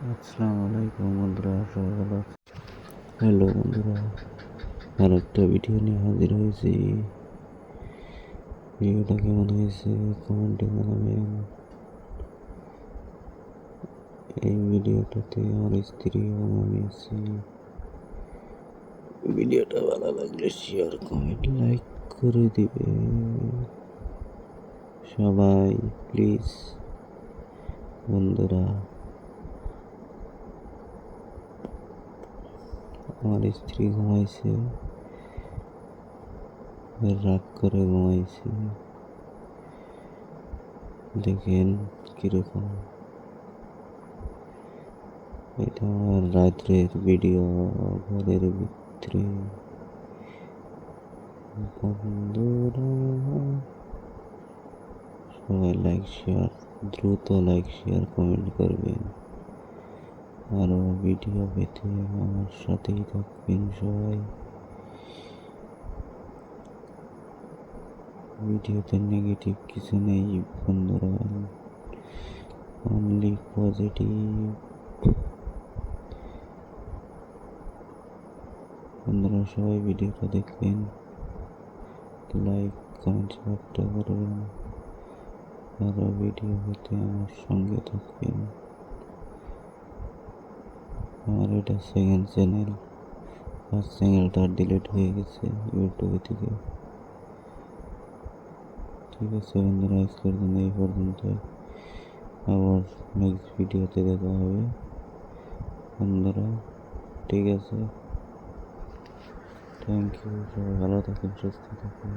আসসালামু আলাইকুম বন্ধুরা, সবাই ভালো আছে? হ্যালো বন্ধুরা, আর একটা ভিডিও নিয়ে হাজির হয়েছি। ভিডিওটা কেমন হয়েছে কমেন্টে জানাবেন। এই ভিডিওটাতে আমার স্ত্রী এবং আমি আছি। ভিডিওটা ভালো লাগলে শেয়ার কমেন্ট লাইক করে দিবে সবাই প্লিজ। বন্ধুরা, আমার স্ত্রী ঘুমাইছে, রাগ করে ঘুমাইছে। দেখেন কিরকম। এটা আমার রাত্রের ভিডিও, ঘরের ভিতরে। বন্ধুরা, সবাই লাইক শেয়ার, দ্রুত লাইক শেয়ার কমেন্ট করবেন। আরও ভিডিও পেতে আমার সাথেই থাকবেন সবাই। ভিডিওতে নেগেটিভ কিছু নেই বন্ধুরা, অনলি পজিটিভ। বন্ধুরা, সবাই ভিডিওটা দেখবেন, লাইক কমেন্ট শেয়ারটা করবেন। আরও ভিডিও পেতে আমার সঙ্গে থাকবেন। আমার এটা সেকেন্ড চ্যানেল, ফার্স্ট চ্যানেলটা ডিলিট হয়ে গেছে ইউটিউব থেকে। ঠিক আছে বন্ধুরা, আজকের জন্য এই পর্যন্ত। আবার নেক্সট ভিডিওতে দেখা হবে বন্ধুরা। ঠিক আছে, থ্যাংক ইউ। সবাই ভালো থাকুন, সুস্থ থাকুন।